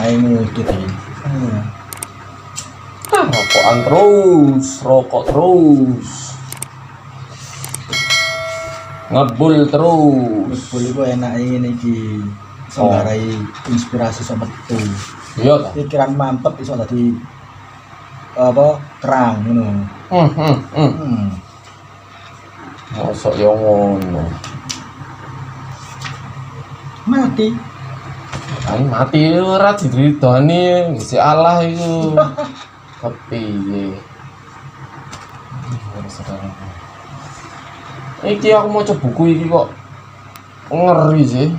ae ngudut iki. Rokokan terus, rokok terus. Ngebul terus. Ngebul iku enake ngene iki. Iso ngarai inspirasi iso metu. Iya ta? Pikiran mampet iso dadi terang ngono. Mosok yo ngono. Mati. Kan mati ora diridoni Gusti Allah iku. Kepiye? Iki aku maca buku iki kok ngeri sih.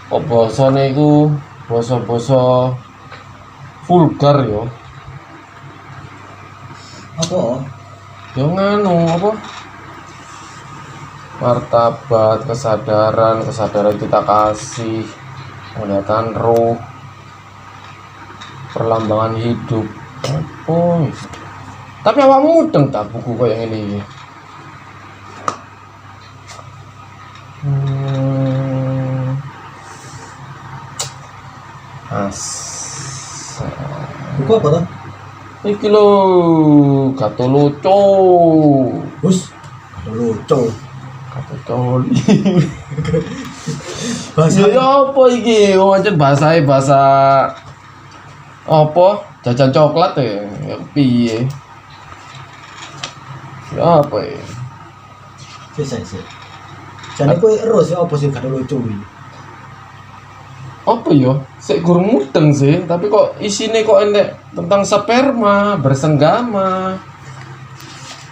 Kok basane iku basa-basa vulgar yo. Apa? Yo nganu apa? Martabat, kesadaran kita kasih, penglihatan roh, perlambangan hidup. Apa? Tapi awakmu mudeng tak buku kayak ini? Buku apa tuh? Iki lho, Gatoloco. Bus. Lucu. Gatocoli. Bahasa Ya apa iki? Wancen bahasa apa? Jajan coklat ya piye? Ya apa ya? sih. Jane kowe ero sih apa sih gak lucu iki. Apa ya? Sik gurung mudeng sih, tapi kok isine kok enek tentang sperma, bersenggama.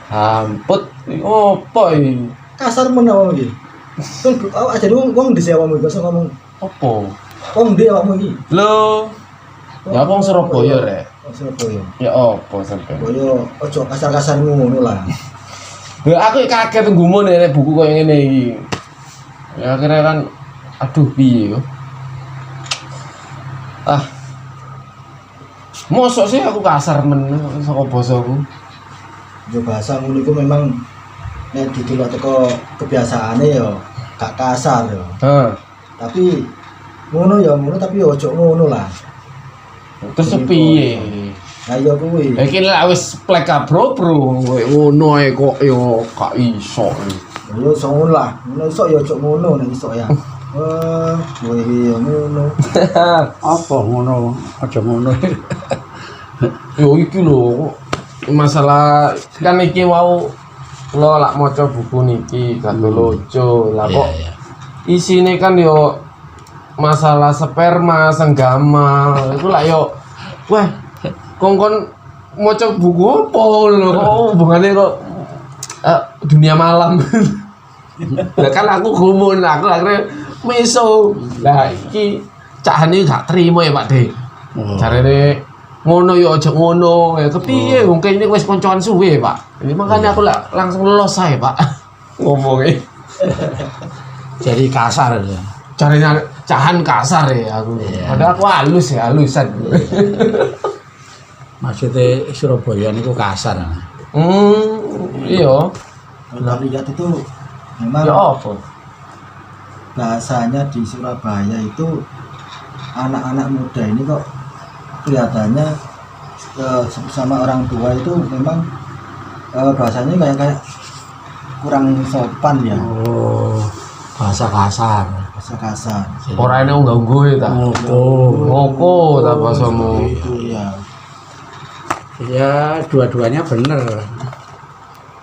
Hamput, apa iki? Kasar menawa iki. Kan awak aja wong dhisik awakmu iso ngomong Apa? wong ndi awakmu iki. Lho, ya wong Surabaya rek. Surabaya. Ya apa sampe? Boyo ojo kasar-kasar ngono lah. Ya aku kaget nggumun nek buku koyo ngene iki. Ya akhirnya kan aduh piye yo. Mosok sih aku kasar men saka basaku. Yo bahasa ngono iku memang nek didelok teko kebiasaane yo gak kasar yo. Tapi ngono ya ngono tapi yo ojo ngono lah. Terus piye? Lah yo kuwi. Lah iki lek wis plek bro ngono ae kok yo gak iso. Yo iso ngono lah. Ngono iso yo ojo ngono nek iso ya. Kowe iki yo ngono. Apa ngono? Aja ngono. Yo iki lho masalah kan iki wau lo lak maca buku niki Gatoloco. Lah kok isine kan yo masalah sperma, senggama. Iku lah yo wah kongkon maca buku apa lho kok hubungane kok dunia malam. Lah kan aku gumun, aku akhirnya meso. Lah iki cahane gak trimo ya Pak De. Jarene ngono ya aja ngono. Ya kepiye wong kene wis koncoan suwe, Pak. Ini makanya aku langsung los ae, Pak. Ngomongnya. Jadi kasar ya. Caranya cahan kasar ya aku. Padahal aku halus ya, halusan. Maksudnya Surabaya niku kasar. Iya. Kalau lihat itu memang Ya apa? bahasanya di Surabaya itu anak-anak muda ini kok kelihatannya sama orang tua itu memang bahasanya kayak kurang sopan ya. Oh, bahasa kasar. Bahasa kasar. Ora ene unggah-ungguh ta. Ngoko ta basamu. Itu ya. Ya, dua-duanya bener.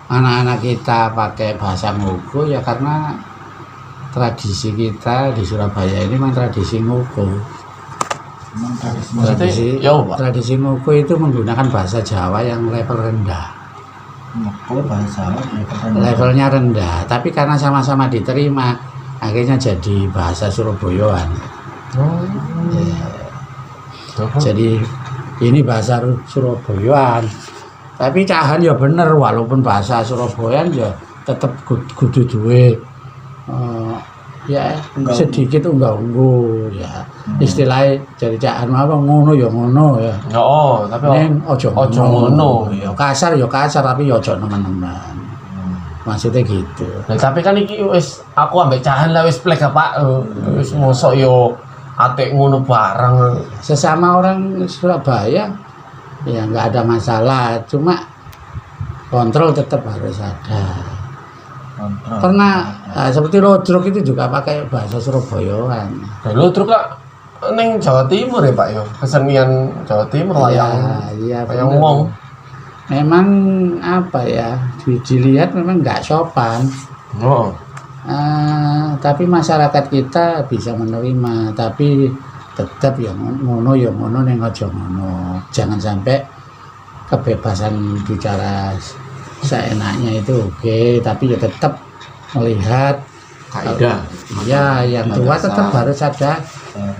Anak-anak kita pakai bahasa ngoko ya karena tradisi kita di Surabaya ini memang tradisi ngoko. Tradisi, Ya, Pak. tradisi ngoko itu menggunakan bahasa Jawa yang level rendah. Kalau bahasa Levelnya rendah, tapi karena sama-sama diterima, akhirnya jadi bahasa Surabayaan. Jadi ini bahasa Surabayaan. Tapi cahan ya bener, walaupun bahasa Surabayaan ya tetap kudu duwe ya sedikit unggah-ungguh ya. Istilahnya jadi cahan apa ngono ya ngono ya. Oh, tapi Ning ojo ngono. Ya kasar tapi ya ojo nemen-nemen. Maksudnya gitu. Nah, tapi kan iki wis aku ambek cahan lah wis plek Pak. Wis mosok yo atik ngono barang. Sesama orang Surabaya ya nggak ada masalah, cuma kontrol tetap harus ada. Kontrol. Karena seperti Lodrok itu juga pakai bahasa Surabayaan. Lho truk lah ning Jawa Timur ya Pak ya. Kesenian Jawa Timur wayang. Iya, Wayang bener. wong. Memang apa ya, dilihat memang nggak sopan. Oh. Tapi masyarakat kita bisa menerima, tapi tetap ya ngono ning aja ngono. Jangan sampai kebebasan bicara seenaknya itu oke, tapi ya tetap melihat Kaidah. ya yang tua tetap harus ada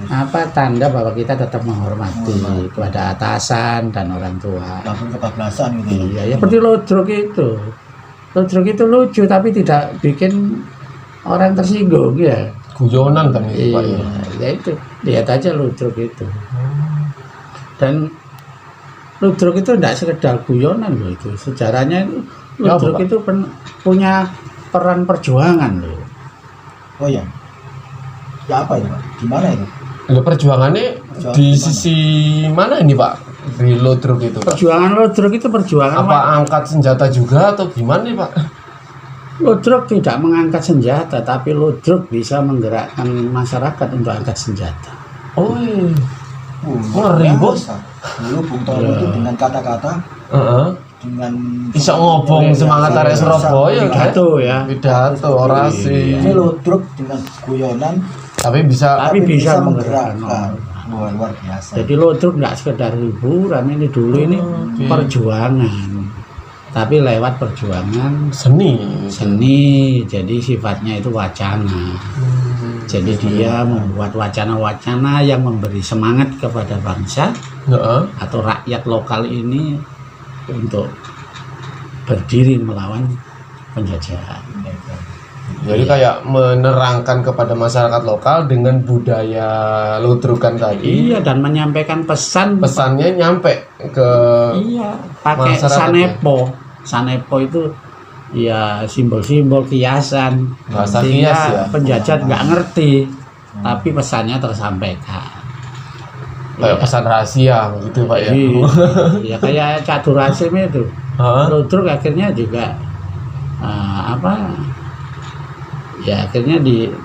Harus tanda bahwa kita tetap menghormati kepada atasan dan orang tua. langsung kebablasan gitu. Iya, ya seperti Lodrok itu. Lodrok itu lucu tapi tidak bikin orang tersinggung ya. Guyonan kan itu Pak ya. Iya, ya itu. Lihat aja Lodrok itu. Dan Lodrok itu tidak sekedar guyonan loh itu. Sejarahnya itu Ya, Lodrok apa, Pak? itu punya peran perjuangan loh. Oh ya. Ya apa itu Pak? Gimana itu? Lho perjuangannya Perjuangan di gimana? sisi mana ini Pak? Di Lodrok itu Pak? Perjuangan Lodrok itu perjuangan Apa angkat senjata juga atau gimana nih Pak? Lodrok tidak mengangkat senjata, tapi Lodrok bisa menggerakkan masyarakat untuk angkat senjata. Oh iya. Luar Ngeri, biasa. Dulu Bung Tomo itu dengan kata-kata, Heeh. dengan Bisa ngobong semangat arek Surabaya kan? Pidato ya. Pidato, orasi. Ini Lodrok dengan guyonan Tapi bisa Tapi bisa menggerakkan. menggerakkan. Wah, luar biasa. Jadi Lodrok nggak sekedar hiburan, ini dulu ini Oke. perjuangan. Tapi lewat perjuangan seni. seni, jadi sifatnya itu wacana. Jadi dia membuat wacana-wacana yang memberi semangat kepada bangsa Heeh. atau rakyat lokal ini untuk berdiri melawan penjajahan. Jadi kayak menerangkan kepada masyarakat lokal dengan budaya Lodrokan tadi. Iya, dan menyampaikan pesan. Pesannya nyampe ke Iya, pakai masyarakat sanepo. Sanepo itu ya simbol-simbol kiasan. Bahasa Sehingga kias ya? penjajah nggak ngerti, tapi pesannya tersampaikan. kayak pesan rahasia gitu Pak ya. Ya kayak Catur Hasim itu. Hah? Lodrok akhirnya juga ya akhirnya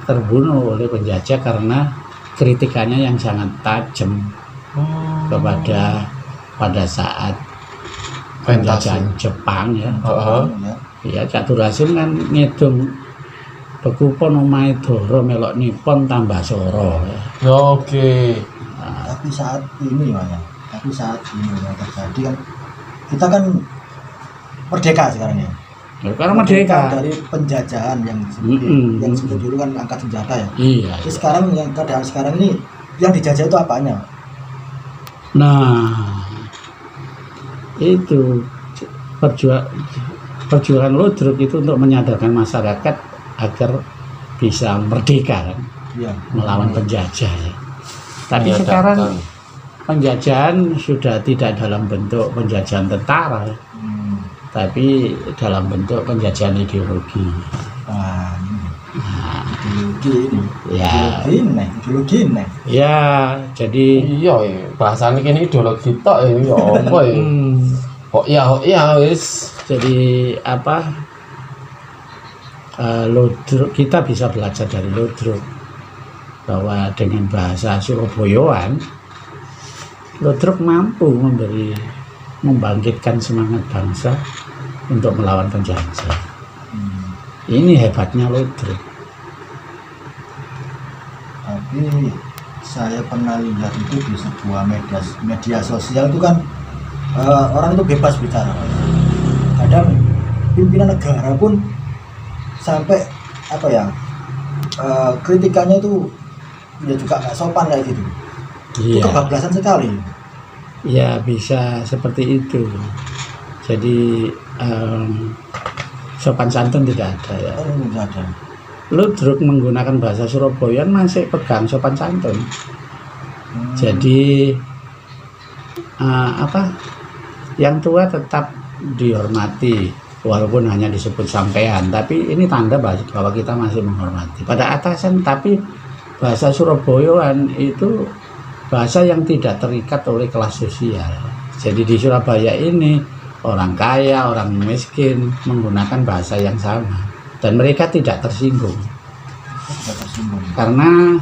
terbunuh oleh penjajah karena kritikannya yang sangat tajam kepada pada saat penjajahan Jepang ya. Heeh. Ya Catur Hasim kan ngedung bekupon omahe Dara melok nipon tambah soro ya. Oke. Tapi saat ini yang terjadi kan kita kan merdeka sekarang ya. Karena merdeka. Dari penjajahan yang yang sebelum dulu kan angkat senjata ya. Iya. Tapi sekarang yang keadaan sekarang ini yang dijajah itu apanya? Nah, itu perjuangan Lodrok itu untuk menyadarkan masyarakat agar bisa merdeka kan, Iya. melawan penjajah ya. Tapi Menyadarkan. sekarang penjajahan sudah tidak dalam bentuk penjajahan tentara, tapi dalam bentuk penjajahan ideologi. Wah, ini. Nah, Ideologi ini. ya, Ideologi nih. ya, jadi Iya, bahasane kene ideologi tok ya apa ya. Kok ya wis. jadi apa? Lodrok, kita bisa belajar dari Lodrok bahwa dengan bahasa Surabayaan Lodrok mampu membangkitkan semangat bangsa untuk melawan penjajah. Ini hebatnya Lodrok. Tapi saya pernah lihat itu di sebuah media sosial itu kan orang itu bebas bicara. Kadang pimpinan negara pun sampai apa ya kritikannya itu ya juga nggak sopan kayak gitu. Itu Iya, kebablasan sekali. ya bisa seperti itu. Jadi sopan santun tidak ada ya. Oh, tidak ada. Lodrok menggunakan bahasa Surabayaan masih pegang sopan santun. Jadi yang tua tetap dihormati walaupun hanya disebut sampean, tapi ini tanda bahwa kita masih menghormati pada atasan, tapi bahasa Surabayaan itu bahasa yang tidak terikat oleh kelas sosial. Jadi di Surabaya ini orang kaya, orang miskin menggunakan bahasa yang sama dan mereka tidak tersinggung. Karena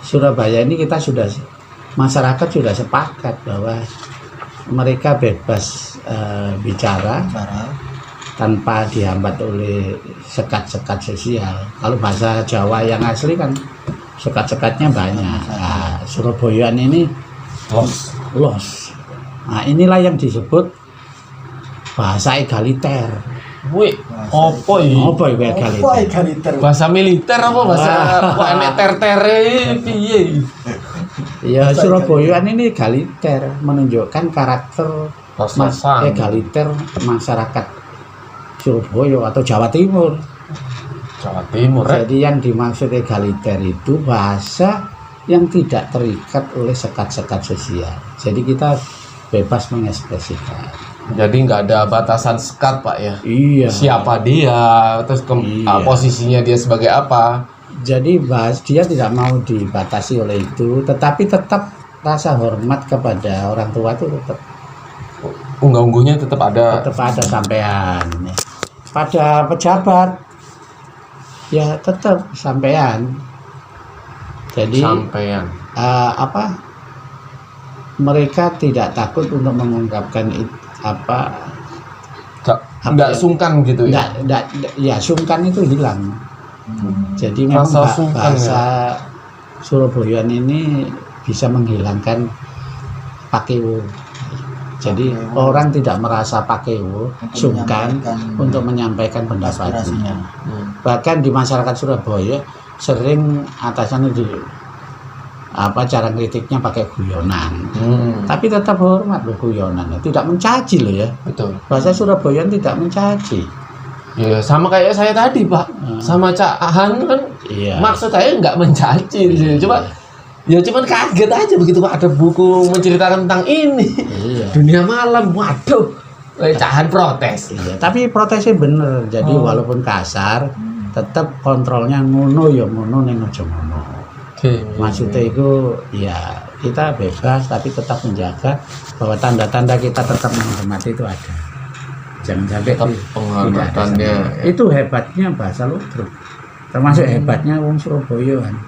Surabaya ini masyarakat sudah sepakat bahwa mereka bebas bicara tanpa dihambat oleh sekat-sekat sosial. Kalau bahasa Jawa yang asli kan sekat-sekatnya banyak. Nah, Surabayaan ini los. Nah, inilah yang disebut bahasa egaliter. Wih, apa ini? Apa itu egaliter? Bahasa militer apa bahasa kok enek ter-tere piye? Ya, Surabayaan ini egaliter, menunjukkan karakter egaliter masyarakat Surabaya atau Jawa Timur. Jawa Timur. Jadi yang dimaksud egaliter itu bahasa yang tidak terikat oleh sekat-sekat sosial. Jadi kita bebas mengekspresikan. Jadi nggak ada batasan sekat Pak ya? Iya. Siapa dia, terus posisinya dia sebagai apa? Jadi dia tidak mau dibatasi oleh itu, tetapi tetap rasa hormat kepada orang tua itu tetap. Unggah-ungguhnya tetap ada. Tetap ada sampean. Pada pejabat ya tetap sampean. Jadi mereka tidak takut untuk mengungkapkan nggak sungkan gitu ya? Ya sungkan itu hilang. Jadi memang bahasa Surabayaan ini bisa menghilangkan pakewo. Jadi orang tidak merasa pakewo, sungkan untuk menyampaikan pendapatnya. Bahkan di masyarakat Surabaya sering atasannya cara kritiknya pakai guyonan. Tapi tetap hormat loh guyonan, tidak mencaci loh ya. Betul. Bahasa Surabayaan tidak mencaci. Ya sama kayak saya tadi Pak, sama Cak Han kan. Iya. Maksud saya nggak mencaci, cuman kaget aja begitu Pak ada buku menceritakan tentang ini. Iya. Dunia malam, waduh, Cak Han protes. Iya. Tapi protesnya bener, jadi walaupun kasar, tetap kontrolnya ngono ya ngono ning aja ngono. Maksudnya itu ya kita bebas tapi tetap menjaga bahwa tanda-tanda kita tetap menghormati itu ada. Jangan sampai penghormatannya. Itu hebatnya bahasa Ludruk. Termasuk hebatnya wong Surabaya kan.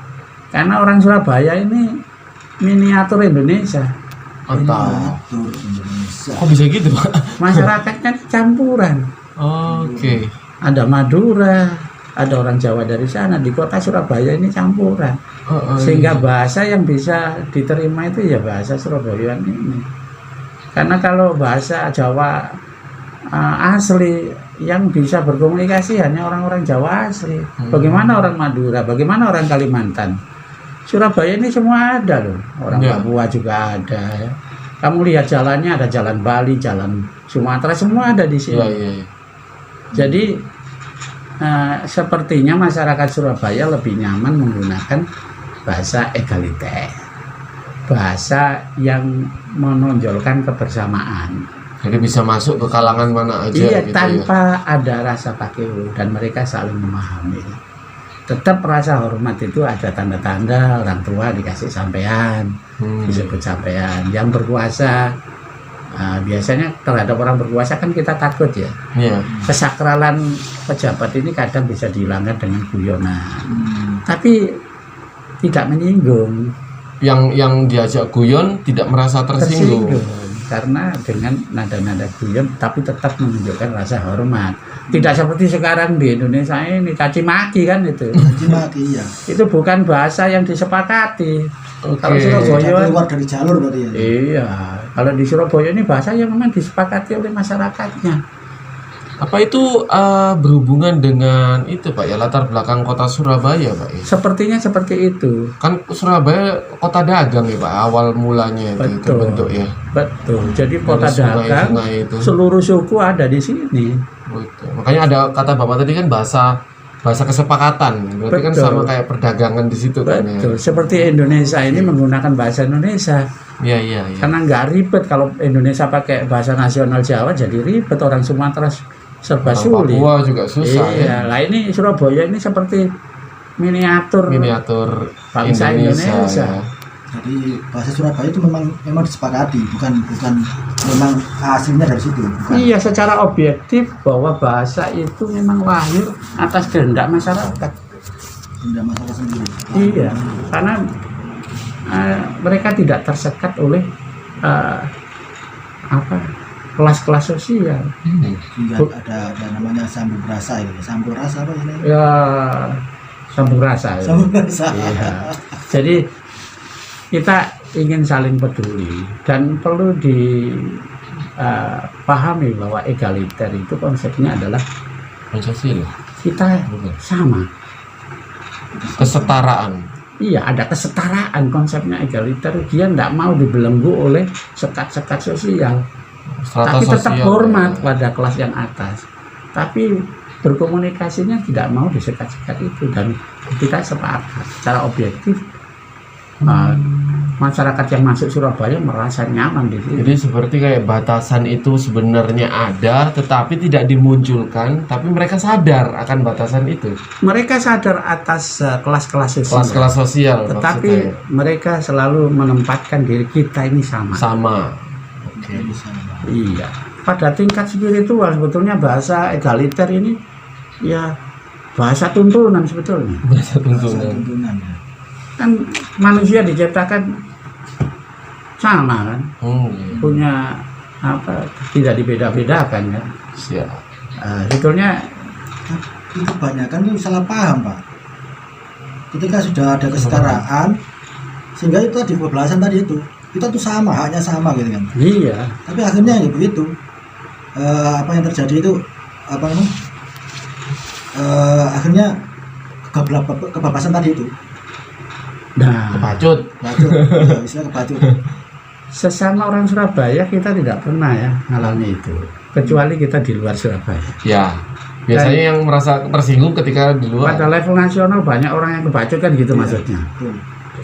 Karena orang Surabaya ini miniatur Indonesia. Kok bisa gitu Pak? Masyarakatnya campuran. Oke. Ada Madura, ada orang Jawa dari sana, di kota Surabaya ini campuran. Sehingga bahasa yang bisa diterima itu ya bahasa Surabayaan ini. Karena kalau bahasa Jawa asli yang bisa berkomunikasi hanya orang-orang Jawa asli. Bagaimana orang Madura, bagaimana orang Kalimantan? Surabaya ini semua ada loh. Orang Papua juga ada ya. Kamu lihat jalannya, ada jalan Bali, jalan Sumatera, semua ada di sini. Jadi sepertinya masyarakat Surabaya lebih nyaman menggunakan bahasa egaliter, bahasa yang menonjolkan kebersamaan. Jadi bisa masuk ke kalangan mana aja. Iya, gitu tanpa ada rasa pakewo dan mereka saling memahami. Tetap rasa hormat itu ada tanda-tanda orang tua dikasih sampean, disebut sampean. Yang berkuasa biasanya terhadap orang berkuasa kan kita takut ya. Kesakralan pejabat ini kadang bisa dihilangkan dengan guyonan. Tapi tidak menyinggung. Yang diajak guyon tidak merasa tersinggung. Karena dengan nada-nada guyon tapi tetap menunjukkan rasa hormat. Tidak seperti sekarang di Indonesia ini caci maki kan itu. Caci maki ya. Itu bukan bahasa yang disepakati. Kalau Surabaya keluar dari jalur berarti ya. Iya, kalau di Surabaya ini bahasa yang memang disepakati oleh masyarakatnya. Apa itu berhubungan dengan itu Pak ya, latar belakang kota Surabaya Pak ya? Sepertinya seperti itu. Kan Surabaya kota dagang ya Pak, awal mulanya itu terbentuk ya. Betul. Jadi kota dagang, seluruh suku ada di sini. Betul. Makanya ada kata Bapak tadi kan bahasa kesepakatan. Berarti kan sama kayak perdagangan di situ kan ya. Betul. Seperti Indonesia ini menggunakan bahasa Indonesia. Iya. Karena nggak ribet kalau Indonesia pakai bahasa nasional Jawa jadi ribet, orang Sumatera serba sulit. Papua juga susah ya. Lah ini Surabaya ini seperti miniatur bangsa Indonesia. ya. Jadi bahasa Surabaya itu memang disepakati, bukan memang hasilnya dari situ, bukan. Iya, secara objektif bahwa bahasa itu memang lahir atas kehendak masyarakat. Tidak masalah sendiri. Iya, karena mereka tidak tersekat oleh kelas-kelas sosial. Hingga ada namanya sambung rasa itu, sambung rasa apa istilahnya? Ya, sambung rasa. Ya. Sambung rasa. Iya. Jadi kita ingin saling peduli dan perlu dipahami bahwa egaliter itu konsepnya adalah Pancasila, kita sama. kesetaraan. Iya, ada kesetaraan konsepnya egaliter. Dia tidak mau dibelenggu oleh sekat-sekat sosial. Strata Tapi tetap sosial, hormat ya. pada kelas yang atas. Tapi berkomunikasinya tidak mau disekat-sekat itu, dan kita sepakat secara objektif masyarakat yang masuk Surabaya merasa nyaman di sini. Jadi seperti kayak batasan itu sebenarnya ada, tetapi tidak dimunculkan, tapi mereka sadar akan batasan itu. Mereka sadar atas kelas-kelas sosial. Kelas-kelas sosial. Tetapi maksudnya. mereka selalu menempatkan diri kita ini sama. Sama. Jadi sama. Iya. Pada tingkat spiritual sebetulnya bahasa egaliter ini ya bahasa tuntunan sebetulnya. Bahasa Bahasa tuntunan. tuntunan ya. Kan manusia diciptakan sama kan, Iya. punya tidak dibeda-bedakan kan. Siap. Sebetulnya Itu kebanyakan itu salah paham, Pak. Ketika sudah ada kesetaraan, sehingga itu tadi kebablasan tadi itu, kita tuh sama, haknya sama gitu kan. iya, Tapi akhirnya ya begitu. Apa yang terjadi itu akhirnya kebebasan tadi itu. nah Kepacut. Kebacut, ya, istilah kebacut. sesama orang Surabaya kita tidak pernah ya ngalami itu, kecuali kita di luar Surabaya. Ya. Biasanya yang merasa tersinggung ketika di luar. Pada level nasional banyak orang yang kebacut kan gitu Iya. maksudnya. Betul.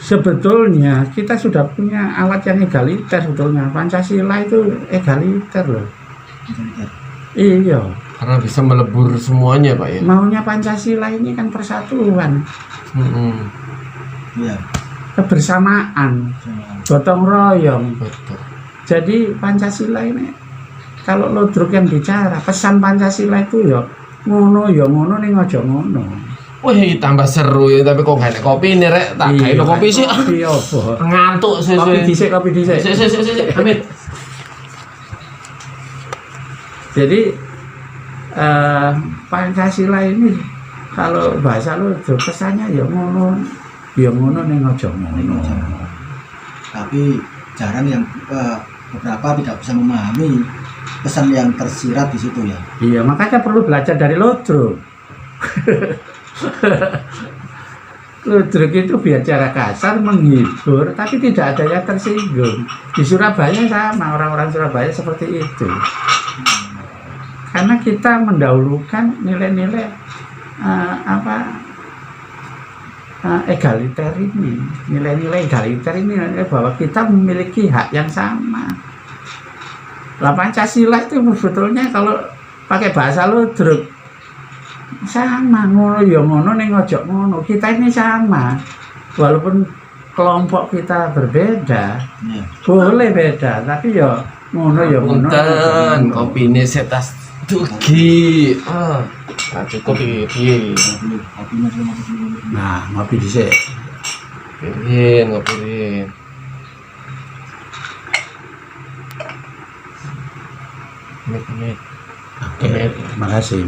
Sebetulnya kita sudah punya alat yang egaliter sebetulnya. Pancasila itu egaliter loh. Egaliter. Iya. Karena bisa melebur semuanya, Pak ya. Maunya Pancasila ini kan persatuan, Iya. kebersamaan, Sama. gotong royong. Betul. Jadi Pancasila ini kalau Ludruk yang bicara, pesan Pancasila itu ya ngono ning aja ngono. Wih, tambah seru ya, tapi kok gak ada kopi nih, Rek. Tak kayak kopi sih. Kopi apa? Ngantuk sih. Kopi dhisik, kopi dhisik. Sik, Amit. Jadi Pancasila ini kalau bahasa Ludruk pesannya ya ngono ning aja ngono. Tapi jarang yang beberapa tidak bisa memahami pesan yang tersirat di situ ya. Iya, makanya perlu belajar dari Ludruk. Ludruk itu bicara kasar, menghibur, tapi tidak ada yang tersinggung. Di Surabaya sama, orang-orang Surabaya seperti itu. Karena kita mendahulukan nilai-nilai egaliter ini, nilai-nilai egaliter ini bahwa kita memiliki hak yang sama. Lah Pancasila itu sebetulnya kalau pakai bahasa Ludruk sama, ngono ya ngono ning ojo ngono. Kita ini sama, walaupun kelompok kita berbeda, Iya. boleh beda, tapi ya ngono ya ngono. Punten, kopine setas dugi. Nah, cukup iki. Kopinya cuma dulu. Nah, ngopi dhisik. Ngopiin. Amit. Oke, makasih.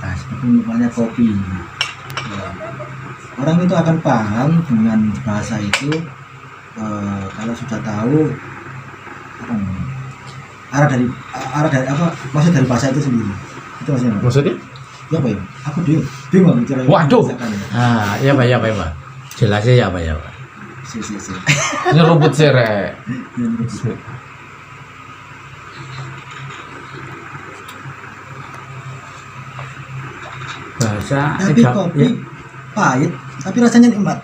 Nah, seperti misalnya kopi. Ya. Orang itu akan paham dengan bahasa itu kalau sudah tahu apa namanya, arah dari apa maksud dari bahasa itu sendiri. Itu maksudnya. Pak. Maksudnya? Ya Pak ya. Aku bingung bicara. Waduh. Ya Pak. Jelasnya ya Pak. Si. Nyeruput sih, Rek. Bahasa Tapi kopi pahit, tapi rasanya nikmat.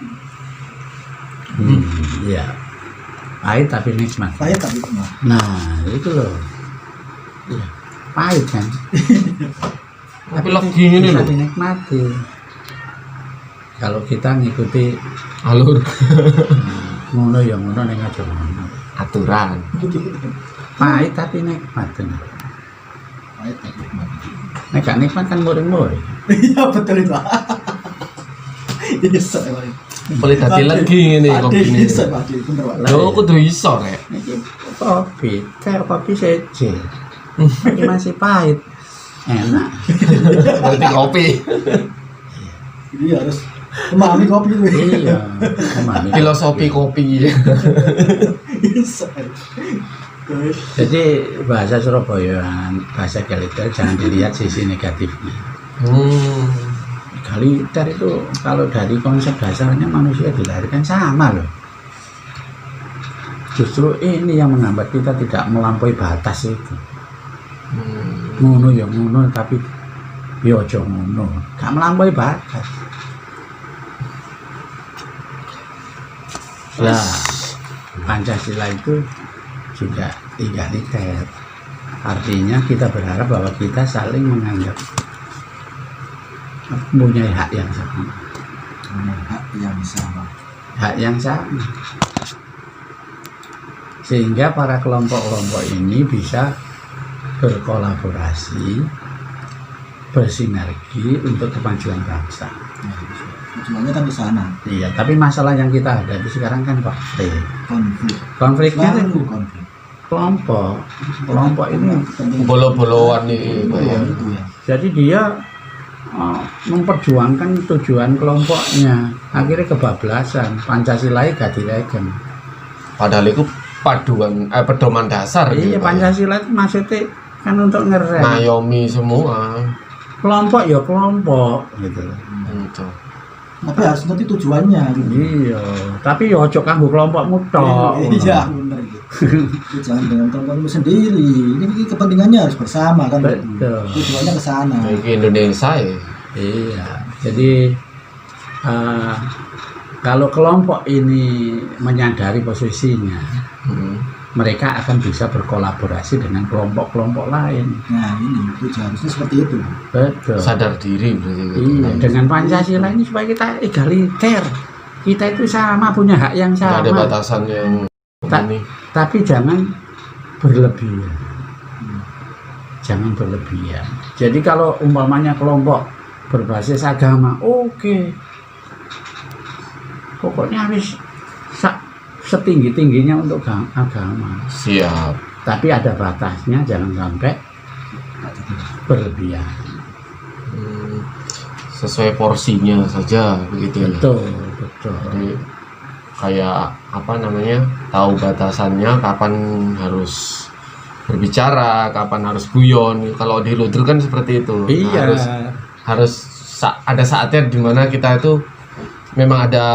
Iya. Pahit tapi nikmat. Pahit tapi nikmat. Nah, itu loh. Iya. Pahit kan. Tapi lagi ini bisa loh. dinikmati. Kalau kita ngikuti Alur ngono ya ngono ning aja ngono. aturan. Pahit tapi nikmat. Pahit tapi nikmat. Nek gak nikmat kan muring-muring. Iya betul itu. Iso ya. Boleh dadi lagi ngene kopi ini. Iso Pak Adi, bener Pak. Lho kudu iso rek. Iki kopi, kayak kopi seje. Ini masih pahit. Enak. Berarti kopi. Iya harus memahami kopi itu. Iya. Memahami. Filosofi kopi. Iso. Jadi bahasa Surabaya, bahasa Galiter jangan dilihat sisi negatifnya. Galiter itu kalau dari konsep dasarnya manusia dilahirkan sama loh. Justru ini yang menghambat kita tidak melampaui batas itu. Ngono ya ngono tapi ya aja ngono. Gak melampaui batas. Nah, Pancasila itu juga egaliter. Artinya kita berharap bahwa kita saling menganggap mempunyai hak yang sama. Hak yang sama. Hak yang sama. Sehingga para kelompok-kelompok ini bisa berkolaborasi, bersinergi untuk kemajuan bangsa. Tujuannya kan di sana. Iya, tapi masalah yang kita hadapi sekarang kan konflik. Konflik. Konfliknya Selalu itu konflik. kelompok ini. Bolo-boloan nih Pak ya. Itu ya. Jadi dia memperjuangkan tujuan kelompoknya. Akhirnya kebablasan. Pancasila gak direken. Padahal itu pedoman dasar Iya, gitu, Pak, ya. Pancasila itu maksudnya kan untuk ngerem. Ngayomi semua. Kelompok ya kelompok gitu. Gitu. Tapi harus ngerti tujuannya gitu. Iya, tapi ya ojo kanggo kelompokmu tok. Iya, bener gitu. Jangan dengan kelompokmu sendiri. Ini kepentingannya harus bersama kan. Betul. Tujuannya ke sana. Kayak Indonesia ya. Iya, jadi kalau kelompok ini menyadari posisinya, mereka akan bisa berkolaborasi dengan kelompok-kelompok lain. Nah ini harusnya seperti itu. Betul. Sadar diri berarti. Iya, dengan Pancasila ini supaya kita egaliter. Kita itu sama, punya hak yang Nggak sama. ada batasan yang ini. Tapi jangan berlebihan. Jangan berlebihan. Jadi kalau umpamanya kelompok berbasis agama, oke. Pokoknya harus setinggi-tingginya untuk agama. Siap. Tapi ada batasnya, jangan sampai berlebihan. Sesuai porsinya saja begitu ya. Betul, betul. Jadi kayak apa namanya, tahu batasannya, kapan harus berbicara, kapan harus guyon. Kalau di Ludruk kan seperti itu. Iya. Harus ada saatnya dimana kita itu memang ada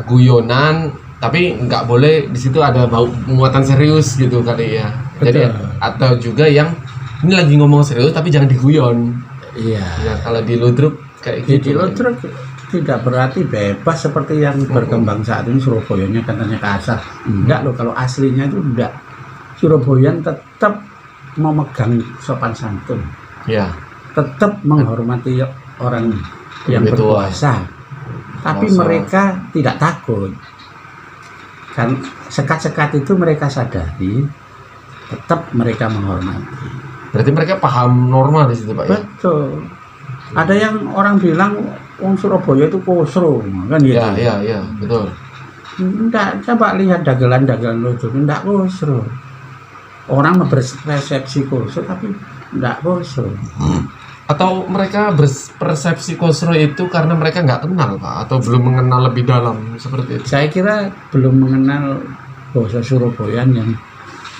guyonan, tapi nggak boleh di situ ada bau muatan serius gitu kali ya. Jadi Betul. atau juga yang ini lagi ngomong serius tapi jangan diguyon. Iya. Ya kalau di Ludruk kayak Di gitu. Ludruk tidak berarti bebas seperti yang berkembang saat ini. Surabayanya katanya kasar. Enggak loh, kalau aslinya itu enggak. Surabayan tetap memegang sopan santun. Ya. Tetap menghormati orang yang Lebih tua. berkuasa. Tapi Berkuasa. mereka tidak takut. Kan sekat-sekat itu mereka sadari, tetap mereka menghormati. Berarti mereka paham norma di situ Pak ya. Betul. Ada yang orang bilang wong Surabaya itu kosro, kan gitu. Ya, betul. Enggak, coba lihat dagelan-dagelan lucu, enggak kosro. Orang berpersepsi kosro tapi enggak kosro. Atau mereka berpersepsi kosro itu karena mereka nggak kenal Pak, atau belum mengenal lebih dalam seperti itu. Saya kira belum mengenal bahasa Surabayaan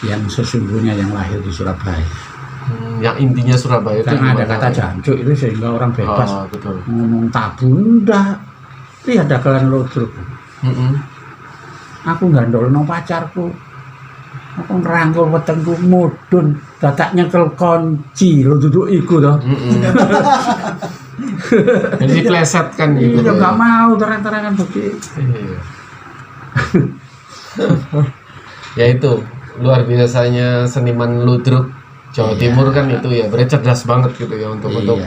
yang sesungguhnya yang lahir di Surabaya. Yang intinya Surabaya itu Karena ada gimana, kata Pak? jancuk itu sehingga orang bebas Betul. ngomong tabu. Enggak. Lihat dagelan Ludruk. Aku gandolno pacarku. Aku ngerangkul wetengku mudun, dadak nyekel kunci lho duduk iku to. Jadi pleset kan gitu. Iya enggak mau terang-terangan begitu. Iya. Ya itu luar biasanya seniman ludruk Jawa Timur kan itu ya, berarti cerdas banget gitu ya untuk betul.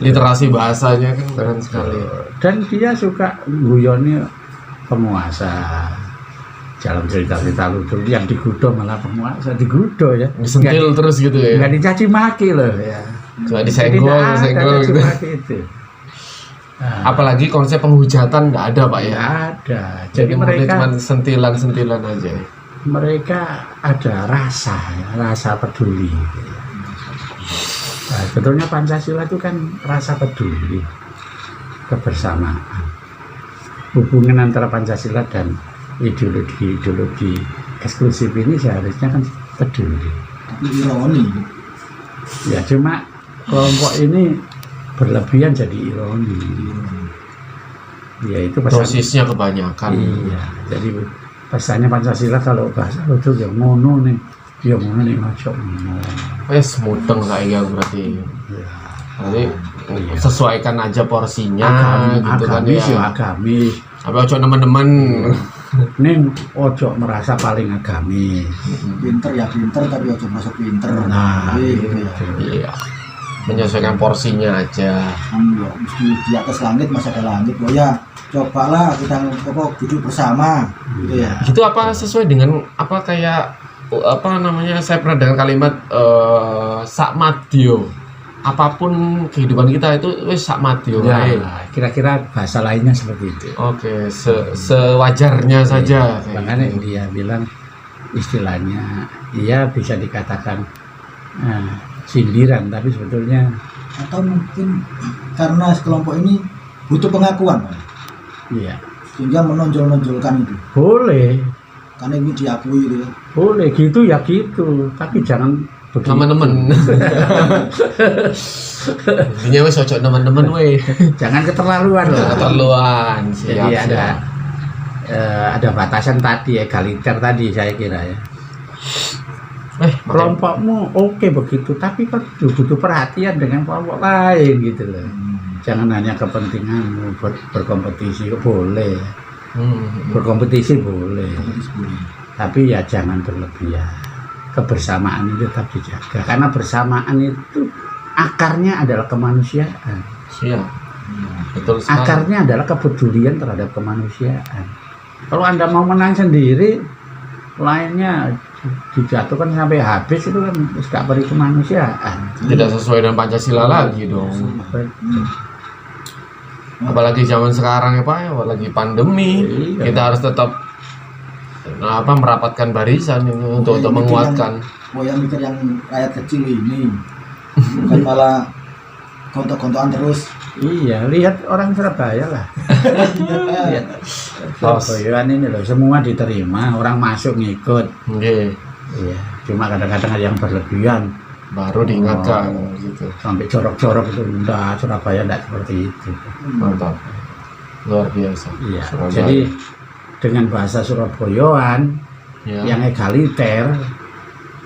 literasi bahasanya kan keren sekali. Dan dia suka guyoni penguasa. Dalam cerita-cerita ludruk yang digudo malah penguasa, digudo ya. Disentil terus gitu ya. Enggak dicaci maki loh ya. Cuma disenggol gitu. Itu. Apalagi konsep penghujatan nggak ada Pak ya. Nggak ada. Jadi mereka cuma sentilan-sentilan aja. Mereka ada rasa, ya, rasa peduli. Nah, sebetulnya Pancasila itu kan rasa peduli, kebersamaan. Hubungan antara Pancasila dan ideologi eksklusif ini seharusnya kan peduli. Tapi ironi. Ya cuma kelompok ini berlebihan jadi ironi. Ya itu dosisnya kebanyakan. Iya, jadi pesannya Pancasila kalau bahasa itu ya ngono nih, ojo ngono. Wes muteng kayak berarti. Ya. Berarti sesuaikan aja porsinya gitu kan agamis, ya. Agamis. Tapi ojo teman-teman. Ning ojo merasa paling agamis. Pinter ya pinter, tapi ojo masuk pinter. Nah, gitu ya. Iya. Menyesuaikan porsinya aja. Ya, mesti di atas langit masih ada langit. Oh ya, cobalah kita duduk bersama gitu ya. Itu apa sesuai dengan apa kayak apa namanya, saya pernah dengar kalimat sakmadyo. Apapun kehidupan kita itu wis sakmadyo. Ya, kira-kira bahasa lainnya seperti itu. Oke, sewajarnya saja. Makanya dia bilang istilahnya, iya bisa dikatakan sindiran, tapi sebetulnya Atau mungkin karena sekelompok ini butuh pengakuan, iya sehingga menonjol-nonjolkan itu. boleh, Karena ini diakui gitu ya. boleh gitu ya gitu, tapi jangan begitu. Teman-teman. Intinya wis ojo teman-teman we. Jangan keterlaluan loh. Keterlaluan. Jadi ada batasan tadi, egaliter tadi saya kira ya. Kelompokmu oke begitu, tapi kan butuh perhatian dengan kelompok lain gitu loh. Jangan hanya kepentinganmu berkompetisi boleh, berkompetisi boleh, tapi ya jangan berlebihan. Kebersamaan itu tetap dijaga, karena bersamaan itu akarnya adalah kemanusiaan. Iya, betul sekali. Akarnya adalah kepedulian terhadap kemanusiaan. Kalau Anda mau menang sendiri, lainnya dijatuhkan sampai habis, itu kan gak beri kemanusiaan. Tidak sesuai dengan Pancasila lagi dong. Apalagi zaman sekarang ya Pak, apalagi pandemi, Iya. kita harus tetap merapatkan barisan ini untuk menguatkan. Yang mikir yang rakyat kecil ini, bukan malah gontok-gontokan terus. Iya, lihat orang Surabaya lah. Lihat Surabaya ini loh, semua diterima, orang masuk ngikut. Oke. Iya, cuma kadang-kadang ada yang berlebihan. Baru diingatkan gitu. Sampai jorok-jorok itu, enggak, Surabaya enggak seperti itu. Mantap. Luar biasa. Iya, Surabaya. jadi dengan bahasa Surabayaan Ya. yang egaliter,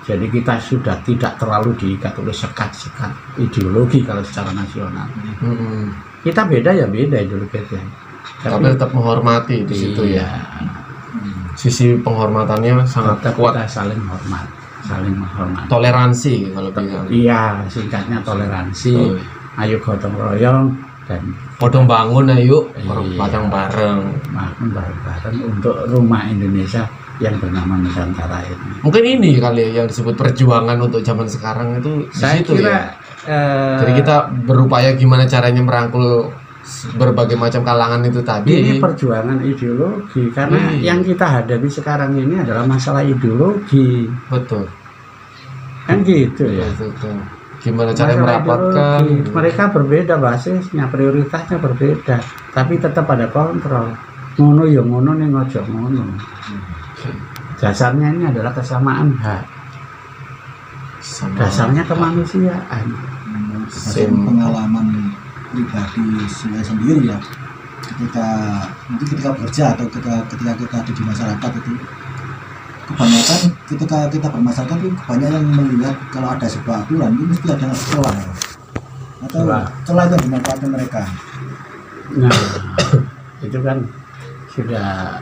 jadi kita sudah tidak terlalu diikat oleh sekat-sekat ideologi kalau secara nasional. Kita beda ya beda ideologinya. Tapi tetap menghormati di situ ya. Sisi penghormatannya sangat Tetap kuat. kita saling hormat, saling menghormati. Toleransi kalau bilang. Iya, singkatnya toleransi. Betul. Ayo gotong royong dan Podong bangun ayo, Iya. padang bareng. makan bareng-bareng untuk rumah Indonesia yang bernama Nusantara ini. Mungkin ini kali ya yang disebut perjuangan untuk zaman sekarang itu di Saya situ kira ya. Jadi kita berupaya gimana caranya merangkul berbagai macam kalangan itu tadi. ini perjuangan ideologi, karena yang kita hadapi sekarang ini adalah masalah ideologi, Betul. kan gitu ya. Betul. Gimana caranya Masalah merapatkan? ideologi. Mereka berbeda basisnya, prioritasnya berbeda, tapi tetap ada kontrol. Ngono ya ngono nih, ngojo ngono. Dasarnya ini adalah kesamaan hak. Dasarnya kemanusiaan. Hasil pengalaman pribadi saya sendiri ya, ketika bekerja atau ketika kita ada di masyarakat itu, kebanyakan ketika kita bermasyarakat itu kebanyakan yang melihat kalau ada sebuah aturan ini mesti ada celah atau celah itu yang dimanfaatkan mereka. Nah, itu kan sudah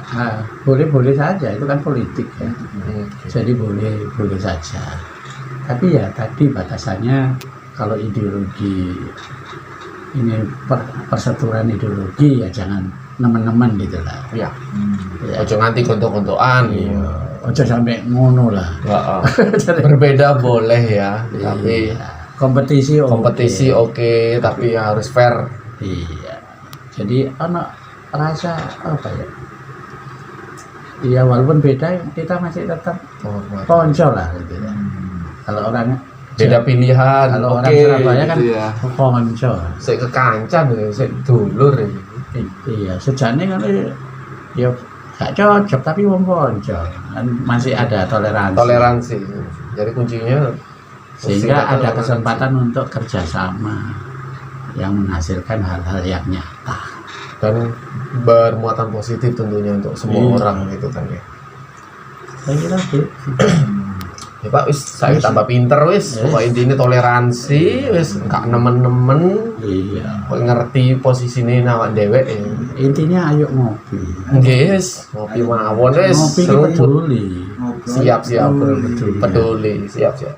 boleh-boleh saja, itu kan politik ya. Jadi boleh saja. Tapi ya tadi batasannya kalau ideologi ini perseturuan ideologi ya jangan nemen-nemen gitu lah. Ya. Ya, Ojo nganti gontok-gontokan. iya. Ojo sampai ngono lah. Berbeda boleh ya, tapi Iya. kompetisi kompetisi oke, tapi harus fair. Iya. Jadi anak rasa apa ya? Iya walaupun beda kita masih tetap konco lah gitu ya. Kalau orang Beda pilihan. kalau orang oke, Surabaya kan gitu ya. konco. Sik kekancan ya, sik dulur ya. Iya, sejane kan ya gak cocok tapi wong konco. Kan masih ada toleransi. Toleransi. Jadi kuncinya Sehingga singkatan ada toleransi. kesempatan untuk kerjasama yang menghasilkan hal-hal yang nyata. Dan bermuatan positif tentunya untuk semua Iya. orang gitu kan ya. Saya kira gitu. Ya Pak, wis saya Wis. tambah pinter wis. Wis. Pokoknya intinya toleransi, wis gak nemen-nemen, Iya. kok ngerti posisine awak dewek ya. Intinya ayo ngopi. Nggih, wis ngopi mawon wis. Ngopi ini Serumut. peduli. ngobrol Siap-siap Peduli. peduli, siap-siap.